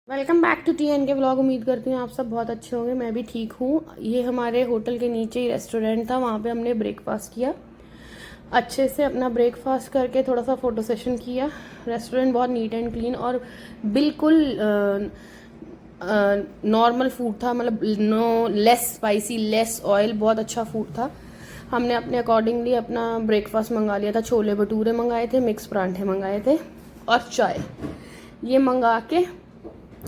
Welcome back to T N K blog. उम्मीद करती हूँ आप सब बहुत अच्छे होंगे। मैं भी ठीक हूँ। ये हमारे होटल के नीचे ही रेस्टोरेंट था, वहाँ पे हमने ब्रेकफास्ट किया। अच्छे से अपना ब्रेकफास्ट करके थोड़ा सा फ़ोटो सेशन किया। रेस्टोरेंट बहुत नीट एंड क्लीन और बिल्कुल नॉर्मल फूड था, मतलब no less spicy less oil, बहुत अच्छा फूड था। हमने अपने अकॉर्डिंगली अपना ब्रेकफास्ट मंगा लिया था। छोले भटूरे मंगाए थे, मिक्स परांठे मंगाए थे और चाय। ये मंगा के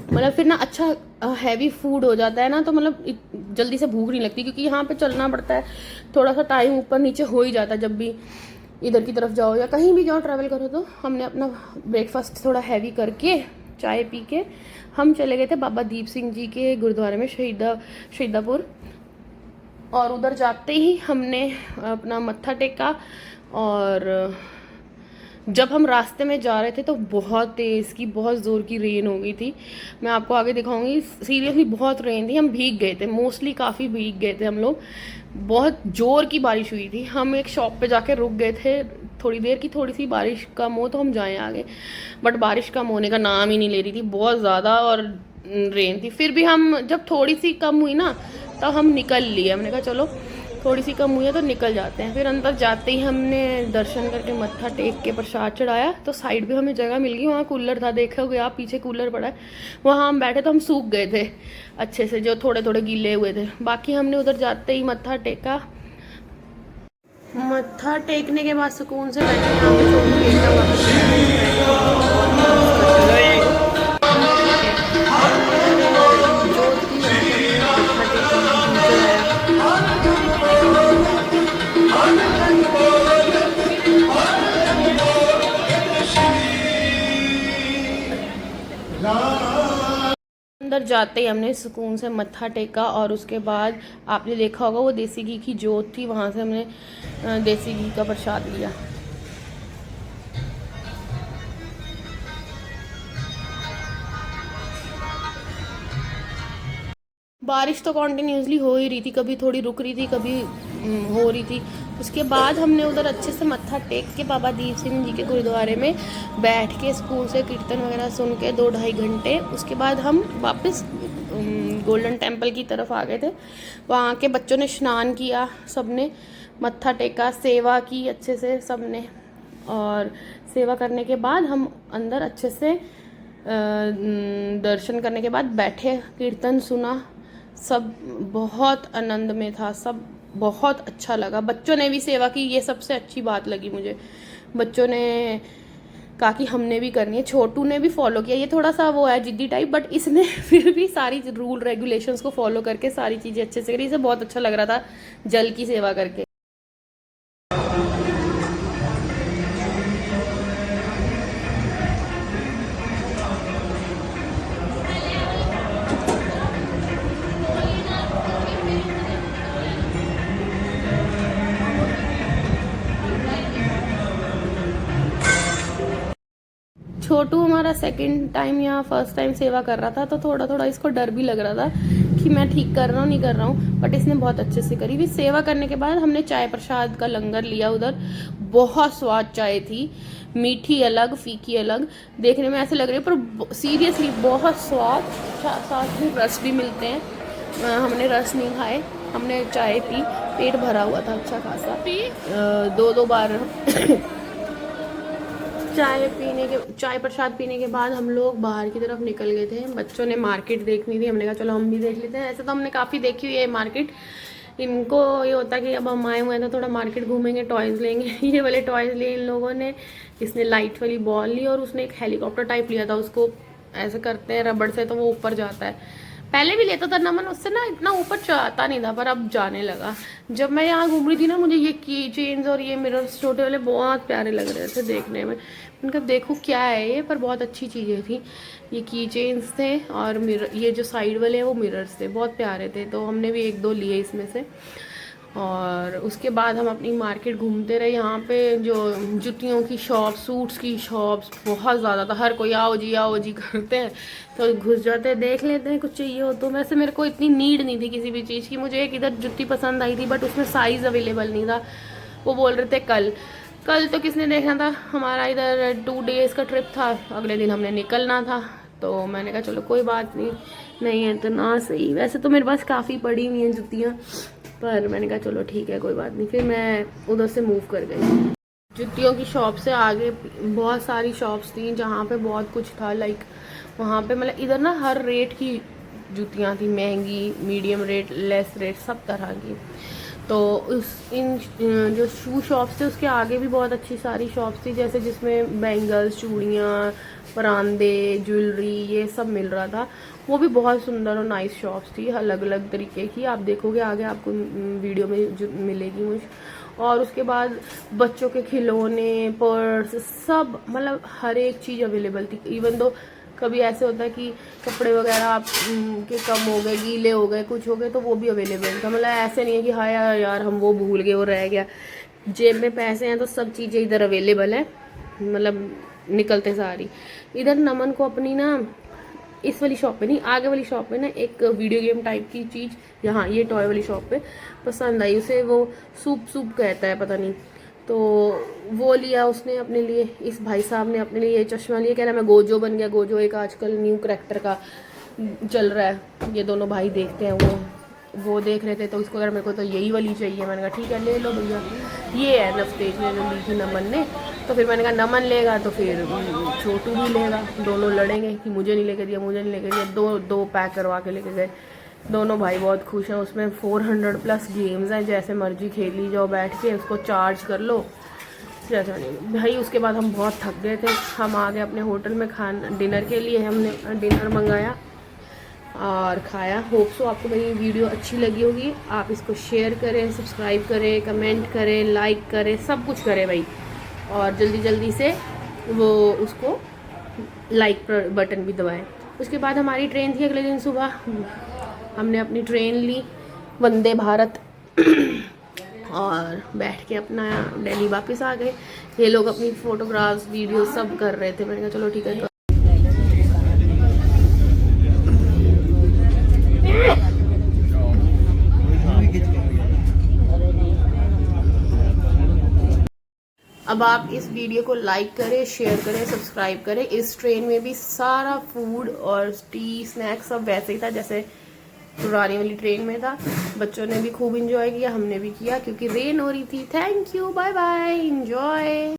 मतलब फिर ना अच्छा हैवी फूड हो जाता है ना, तो मतलब जल्दी से भूख नहीं लगती, क्योंकि यहाँ पे चलना पड़ता है, थोड़ा सा टाइम ऊपर नीचे हो ही जाता है जब भी इधर की तरफ जाओ या कहीं भी जाओ ट्रैवल करो। तो हमने अपना ब्रेकफास्ट थोड़ा हैवी करके चाय पी के हम चले गए थे बाबा दीप सिंह जी के गुरुद्वारे में, शहीदापुर। और उधर जाते ही हमने अपना मत्था टेका। और जब हम रास्ते में जा रहे थे तो बहुत तेज़ की, बहुत ज़ोर की रेन हो गई थी। मैं आपको आगे दिखाऊंगी। सीरियसली बहुत रेन थी, हम भीग गए थे, मोस्टली काफ़ी भीग गए थे हम लोग। बहुत ज़ोर की बारिश हुई थी। हम एक शॉप पे जाके रुक गए थे थोड़ी देर की, थोड़ी सी बारिश कम हो तो हम जाएं आगे, बट बारिश कम होने का नाम ही नहीं ले रही थी, बहुत ज़्यादा और रेन थी। फिर भी हम जब थोड़ी सी कम हुई ना तब हम निकल लिए। हमने कहा चलो थोड़ी सी कम हुई है तो निकल जाते हैं। फिर अंदर जाते ही हमने दर्शन करके मत्था टेक के प्रसाद चढ़ाया, तो साइड पे हमें जगह मिल गई। वहाँ कूलर था, देखोगे आप पीछे कूलर पड़ा है, वहाँ हम बैठे तो हम सूख गए थे अच्छे से, जो थोड़े थोड़े गीले हुए थे। बाकी हमने उधर जाते ही मत्था टेका। मत्था टेकने के बाद सुकून से बैठे यहाँ पे छोटू लेटा हुआ था, हमने फिर जोत दी वहाँ पे, अपना मत्था टेका, नीचे आया। अंदर जाते ही हमने सुकून से मत्था टेका और उसके बाद आपने देखा होगा वो देसी घी की जोत थी, वहाँ से हमने देसी घी का प्रसाद लिया। बारिश तो कॉन्टिन्यूसली हो ही रही थी, कभी थोड़ी रुक रही थी, कभी हो रही थी। उसके बाद हमने उधर अच्छे से मत्था टेक के बाबा दीप सिंह जी के गुरुद्वारे में बैठ के स्कूल से कीर्तन वगैरह सुन के 2-2.5 घंटे, उसके बाद हम वापस गोल्डन टेम्पल की तरफ आ गए थे। वहाँ के बच्चों ने स्नान किया, सबने मत्था टेका, सेवा की अच्छे से सबने। और सेवा करने के बाद हम अंदर अच्छे से दर्शन करने के बाद बैठे, कीर्तन सुना, सब बहुत आनंद में था, सब बहुत अच्छा लगा। बच्चों ने भी सेवा की, ये सबसे अच्छी बात लगी मुझे। बच्चों ने कहा कि हमने भी करनी है। छोटू ने भी फॉलो किया, ये थोड़ा सा वो है जिद्दी टाइप, बट इसने फिर भी सारी रूल रेगुलेशंस को फॉलो करके सारी चीज़ें अच्छे से करी। इसे बहुत अच्छा लग रहा था जल की सेवा करके। छोटू हमारा सेकंड टाइम या फर्स्ट टाइम सेवा कर रहा था, तो थोड़ा थोड़ा इसको डर भी लग रहा था कि मैं ठीक कर रहा हूँ नहीं कर रहा हूँ, बट इसने बहुत अच्छे से करी। फिर सेवा करने के बाद हमने चाय प्रसाद का लंगर लिया उधर। बहुत स्वाद चाय थी, मीठी अलग फीकी अलग, देखने में ऐसे लग रही है पर सीरियसली बहुत स्वाद। साथ में रस भी मिलते हैं, हमने रस नहीं खाए, हमने चाय पी, पेट भरा हुआ था अच्छा खासा। 2-2 बार चाय प्रसाद पीने के बाद हम लोग बाहर की तरफ निकल गए थे। बच्चों ने मार्केट देखनी थी, हमने कहा चलो हम भी देख लेते हैं। ऐसे तो हमने काफ़ी देखी हुई है मार्केट, इनको ये होता है कि अब हम आए हुए हैं तो थोड़ा मार्केट घूमेंगे, टॉयज़ लेंगे। ये वाले टॉयज़ लिए इन लोगों ने। इसने लाइट वाली बॉल ली और उसने एक हेलीकॉप्टर टाइप लिया था, उसको ऐसे करते हैं रबड़ से तो वो ऊपर जाता है। पहले भी लेता था नमन, उससे ना इतना ऊपर जाता नहीं था, पर अब जाने लगा। जब मैं यहाँ घूम रही थी ना, मुझे ये की चेन्स और ये मिरर्स छोटे वाले बहुत प्यारे लग रहे थे देखने में। उनका देखो क्या है ये, पर बहुत अच्छी चीज़ें थी। ये की चेन्स थे और मिरर, ये जो साइड वाले हैं वो मिरर्स थे, बहुत प्यारे थे। तो हमने भी 1-2 लिए इसमें से। और उसके बाद हम अपनी मार्केट घूमते रहे। यहाँ पे जो जूतियों की शॉप, सूट्स की शॉप्स बहुत ज़्यादा था, हर कोई आओ जी करते हैं, तो घुस जाते हैं, देख लेते हैं कुछ चाहिए हो तो। वैसे मेरे को इतनी नीड नहीं थी किसी भी चीज़ की। मुझे एक इधर जुत्ती पसंद आई थी, बट उसमें साइज़ अवेलेबल नहीं था। वो बोल रहे थे कल कल तो किसने देखना था, हमारा इधर 2 डेज़ का ट्रिप था, अगले दिन हमने निकलना था। तो मैंने कहा चलो कोई बात नहीं, नहीं है तो ना सही। वैसे तो मेरे पास काफ़ी पड़ी हुई हैं जुतियाँ, पर मैंने कहा चलो ठीक है कोई बात नहीं। फिर मैं उधर से मूव कर गई। जुतियों की शॉप से आगे बहुत सारी शॉप्स थी जहाँ पे बहुत कुछ था, लाइक वहाँ पे मतलब इधर ना हर रेट की जुतियाँ थी, महंगी, मीडियम रेट, लेस रेट, सब तरह की। तो जो शू शॉप्स थे उसके आगे भी बहुत अच्छी सारी शॉप्स थी, जैसे जिसमें बैंगल्स, चूड़ियाँ, परांदे, ज्वेलरी, ये सब मिल रहा था। वो भी बहुत सुंदर और नाइस शॉप्स थी, अलग अलग तरीके की। आप देखोगे आगे आपको वीडियो में जो मिलेगी मुझे। और उसके बाद बच्चों के खिलौने, पर्स, सब मतलब हर एक चीज़ अवेलेबल थी। इवन दो कभी ऐसे होता है कि कपड़े वगैरह आप के कम हो गए, गीले हो गए, कुछ हो गए, तो वो भी अवेलेबल था। मतलब ऐसे नहीं है कि हाँ यार हम वो भूल गए, वो रह गया। जेब में पैसे हैं तो सब चीज़ें इधर अवेलेबल है, मतलब निकलते सारी। इधर नमन को अपनी ना इस वाली शॉप पे नहीं, आगे वाली शॉप पे ना एक वीडियो गेम टाइप की चीज़, यहाँ ये टॉय वाली शॉप पे पसंद आई उसे। वो सूप सूप कहता है पता नहीं, तो वो लिया उसने अपने लिए। इस भाई साहब ने अपने लिए ये चश्मा लिया, कह रहा मैं गोजो बन गया। गोजो एक आजकल न्यू करैक्टर का चल रहा है। ये दोनों भाई देखते हैं, वो देख रहे थे तो उसको अगर मेरे को तो यही वाली चाहिए। मैंने कहा ठीक है ले लो भैया। ये है नफतेज ने जो ली थी नमन ने, तो फिर मैंने कहा नमन लेगा तो फिर छोटू भी लेगा, दोनों लड़ेंगे कि मुझे नहीं लेके दिया, मुझे नहीं लेके दिया। दो पैक करवा के लेके गए दोनों भाई, बहुत खुश हैं। उसमें 400 प्लस गेम्स हैं, जैसे मर्जी खेल ली जाओ बैठ के, उसको चार्ज कर लो जैसा नहीं भाई। उसके बाद हम बहुत थक गए थे, हम आ गए अपने होटल में खाना डिनर के लिए। हमने डिनर मंगाया और खाया। होप सो आपको मेरी वीडियो अच्छी लगी होगी। आप इसको शेयर करें, सब्सक्राइब करें, कमेंट करें, लाइक करें, सब कुछ करें भाई। और जल्दी जल्दी से वो उसको लाइक बटन भी दबाएं। उसके बाद हमारी ट्रेन थी अगले दिन सुबह, हमने अपनी ट्रेन ली वंदे भारत और बैठ के अपना दिल्ली वापस आ गए। ये लोग अपनी फ़ोटोग्राफ्स, वीडियो सब कर रहे थे। मैंने कहा चलो ठीक है। अब आप इस वीडियो को लाइक करें, शेयर करें, सब्सक्राइब करें। इस ट्रेन में भी सारा फूड और टी स्नैक्स सब वैसे ही था जैसे पुरानी वाली ट्रेन में था। बच्चों ने भी खूब इंजॉय किया, हमने भी किया क्योंकि रेन हो रही थी। Thank you, bye bye, enjoy.